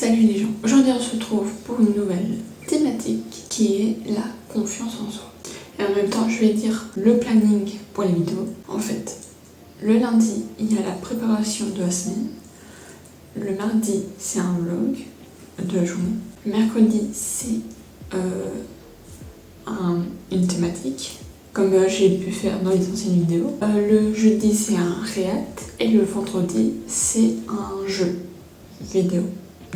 Salut les gens, aujourd'hui on se retrouve pour une nouvelle thématique qui est la confiance en soi. Et en même temps je vais dire le planning pour les vidéos. En fait, le lundi il y a la préparation de la semaine, le mardi c'est un vlog de la journée, le mercredi c'est une thématique comme j'ai pu faire dans les anciennes vidéos, le jeudi c'est un react et le vendredi c'est un jeu vidéo.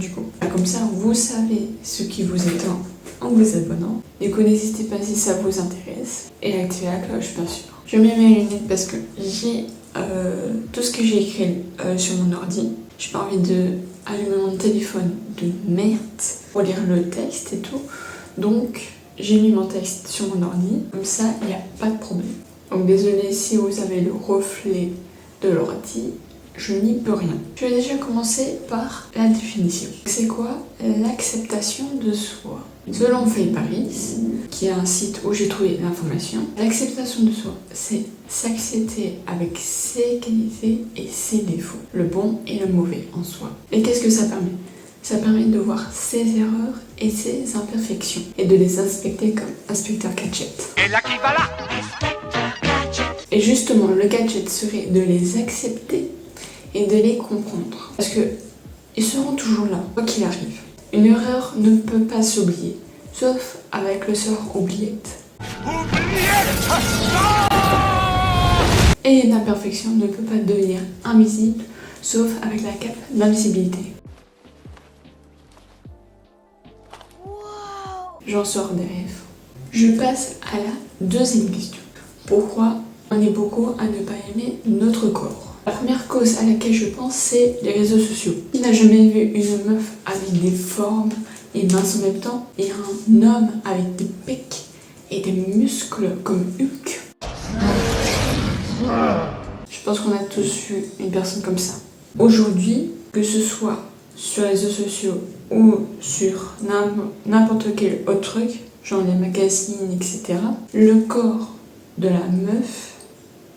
Du coup, comme ça, vous savez ce qui vous attend en vous abonnant. Du coup, n'hésitez pas si ça vous intéresse. Et activez la cloche, bien sûr. Je mets mes lunettes parce que j'ai tout ce que j'ai écrit sur mon ordi. J'ai pas envie de allumer mon téléphone de merde pour lire le texte et tout. Donc, j'ai mis mon texte sur mon ordi. Comme ça, il n'y a pas de problème. Donc, désolé si vous avez le reflet de l'ordi. Je n'y peux rien. Je vais déjà commencer par la définition. C'est quoi l'acceptation de soi? Selon Faye Paris, qui est un site où j'ai trouvé l'information, l'acceptation de soi, c'est s'accepter avec ses qualités et ses défauts, le bon et le mauvais en soi. Et qu'est-ce que ça permet? Ça permet de voir ses erreurs et ses imperfections et de les inspecter comme inspecteur gadget. Et là qui va là! Et justement, le gadget serait de les accepter et de les comprendre. Parce que ils seront toujours là, quoi qu'il arrive. Une erreur ne peut pas s'oublier, sauf avec le sort oubliette. Et une imperfection ne peut pas devenir invisible, sauf avec la cape d'invisibilité. J'en sors des rêves. Je passe à la deuxième question. Pourquoi on est beaucoup à ne pas aimer notre corps? La première cause à laquelle je pense, c'est les réseaux sociaux. Qui n'a jamais vu une meuf avec des formes et minces en même temps et un homme avec des pecs et des muscles comme Hulk? Je pense qu'on a tous vu une personne comme ça. Aujourd'hui, que ce soit sur les réseaux sociaux ou sur n'importe quel autre truc, genre les magazines, etc., le corps de la meuf,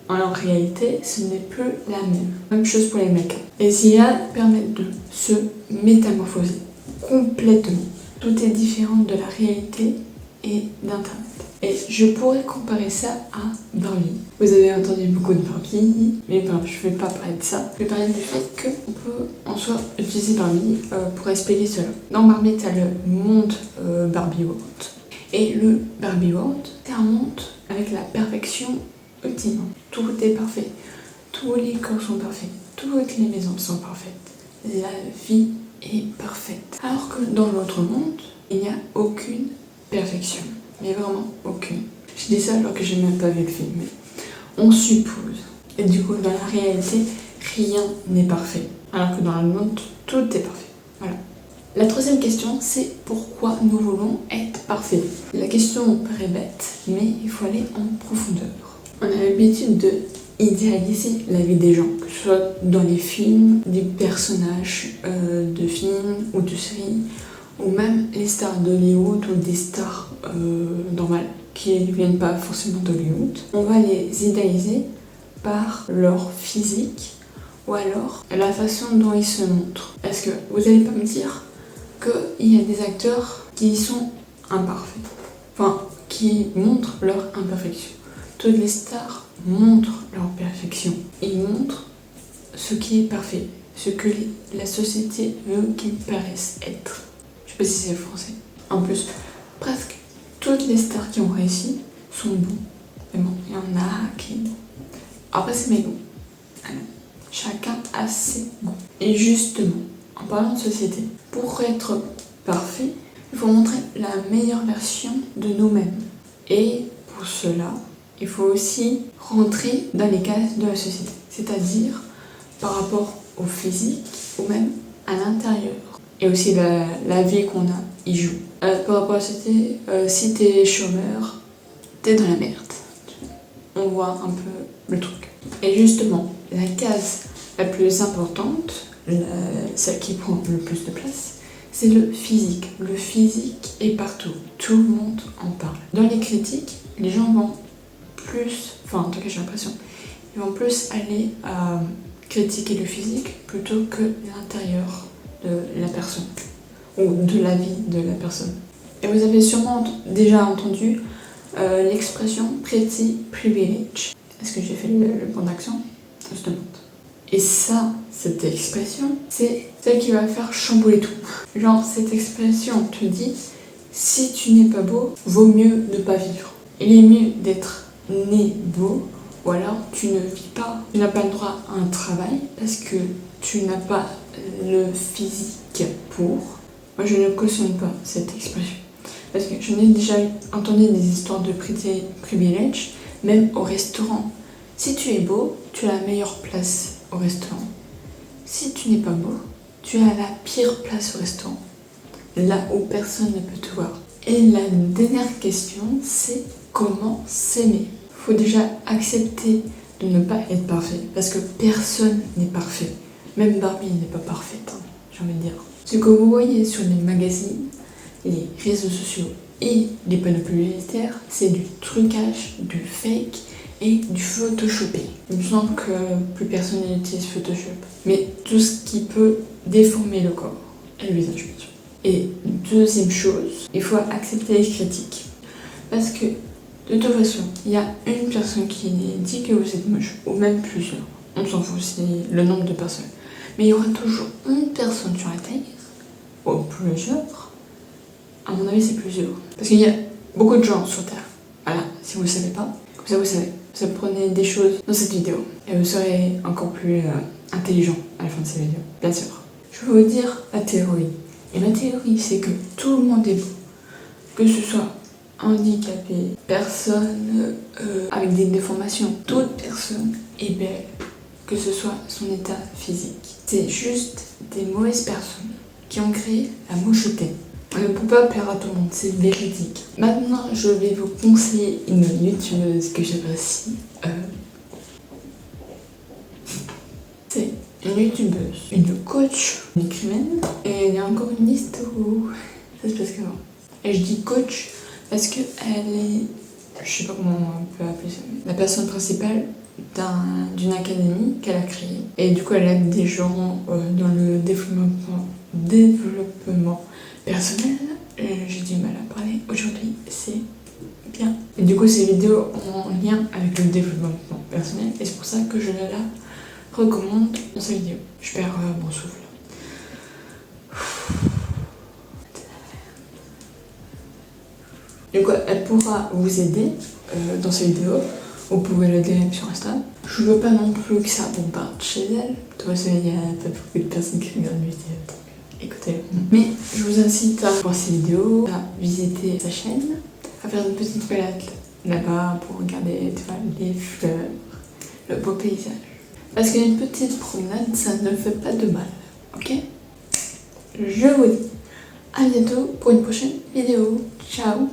en réalité, ce n'est plus la même. Même chose pour les mecs. Les IA permettent de se métamorphoser complètement. Tout est différent de la réalité et d'Internet. Et je pourrais comparer ça à Barbie. Vous avez entendu beaucoup de Barbie, mais bon, je ne vais pas parler de ça. Je vais parler du fait qu'on peut en soi utiliser Barbie pour expliquer cela. Dans Barbie, tu as le monde Barbie World. Et le Barbie World, c'est un monde avec la perfection ultime. Tout est parfait. Tous les corps sont parfaits. Toutes les maisons sont parfaites. La vie est parfaite. Alors que dans l'autre monde, il n'y a aucune perfection. Mais vraiment aucune. Je dis ça alors que j'ai même pas vu le film. Mais on suppose. Et du coup, dans la réalité, rien n'est parfait. Alors que dans le monde, tout est parfait. Voilà. La troisième question, c'est pourquoi nous voulons être parfaits. La question paraît bête, mais il faut aller en profondeur. On a l'habitude de idéaliser la vie des gens, que ce soit dans les films, des personnages de films ou de séries, ou même les stars d'Hollywood ou des stars normales qui ne viennent pas forcément d'Hollywood. On va les idéaliser par leur physique ou alors la façon dont ils se montrent. Parce que vous n'allez pas me dire qu'il y a des acteurs qui sont imparfaits, enfin qui montrent leur imperfection. Toutes les stars montrent leur perfection. Ils montrent ce qui est parfait, ce que la société veut qu'ils paraissent être. Je sais pas si c'est français. En plus, presque toutes les stars qui ont réussi sont bons. Mais bon, il y en a qui... Après, c'est mes goûts. Alors, chacun a ses goûts. Et justement, en parlant de société, pour être parfait, il faut montrer la meilleure version de nous-mêmes. Et pour cela, il faut aussi rentrer dans les cases de la société, c'est-à-dire par rapport au physique ou même à l'intérieur. Et aussi la vie qu'on a y joue. Par rapport à la société, si t'es chômeur, t'es dans la merde. On voit un peu le truc. Et justement, la case la plus importante, celle qui prend le plus de place, c'est le physique. Le physique est partout. Tout le monde en parle. Dans les critiques, les gens vont plus, enfin en tout cas j'ai l'impression, ils vont plus aller à critiquer le physique plutôt que l'intérieur de la personne. ou de la vie de la personne. Et vous avez sûrement déjà entendu l'expression pretty privilege. Est-ce que j'ai fait le bon accent? Je te demande. Et ça, cette expression, c'est celle qui va faire chambouler tout. Genre, cette expression te dit, si tu n'es pas beau, vaut mieux ne pas vivre. Il est mieux d'être né beau, ou alors tu ne vis pas. Tu n'as pas le droit à un travail parce que tu n'as pas le physique pour. Moi, je ne cautionne pas cette expression. Parce que je n'ai déjà entendu des histoires de privilège, même au restaurant. Si tu es beau, tu as la meilleure place au restaurant. Si tu n'es pas beau, tu as la pire place au restaurant. Là où personne ne peut te voir. Et la dernière question, c'est comment s'aimer. Il faut déjà accepter de ne pas être parfait. Parce que personne n'est parfait. Même Barbie n'est pas parfaite, hein, j'ai envie de dire. Ce que vous voyez sur les magazines, les réseaux sociaux et les panneaux publicitaires, c'est du trucage, du fake et du photoshopé. Il me semble que plus personne n'utilise Photoshop. Mais tout ce qui peut déformer le corps et le visage, bien sûr. Et deuxième chose, il faut accepter les critiques. Parce que de toute façon, il y a une personne qui dit que vous êtes moche, ou même plusieurs. On s'en fout, c'est le nombre de personnes. Mais il y aura toujours une personne sur la Terre, ou plusieurs. À mon avis, c'est plusieurs. Parce qu'il y a beaucoup de gens sur Terre. Voilà, si vous ne le savez pas, comme ça vous savez. Vous apprenez des choses dans cette vidéo. Et vous serez encore plus intelligent à la fin de cette vidéo, bien sûr. Je vais vous dire la théorie. Et ma théorie, c'est que tout le monde est beau. Que ce soit handicapé, personne avec des déformations. Toute personne est belle, que ce soit son état physique. C'est juste des mauvaises personnes qui ont créé la mocheté. On ne peut pas plaire à tout le monde, c'est véridique. Maintenant, je vais vous conseiller une youtubeuse que j'apprécie. C'est une youtubeuse, une coach, une écrivaine. Et il y a encore une liste où ça se passe comment. Et je dis coach parce qu'elle est, je sais pas comment on peut appeler ça, la personne principale d'une académie qu'elle a créée. Et du coup, elle aide des gens dans le développement personnel. J'ai du mal à parler aujourd'hui, c'est bien. Et du coup, ces vidéos ont un lien avec le développement personnel et c'est pour ça que je la recommande dans cette vidéo. Je perds mon souffle. Du coup, elle pourra vous aider dans cette vidéo. Vous pouvez la DM sur Insta. Je veux pas non plus que ça bombarde chez elle. De toute façon, il y a pas beaucoup de personnes qui regardent mes vidéos. Écoutez. Mais je vous incite à voir ces vidéos, à visiter sa chaîne, à faire une petite balade là-bas pour regarder les fleurs, le beau paysage. Parce qu'une petite promenade, ça ne fait pas de mal. Ok? Je vous dis à bientôt pour une prochaine vidéo. Ciao!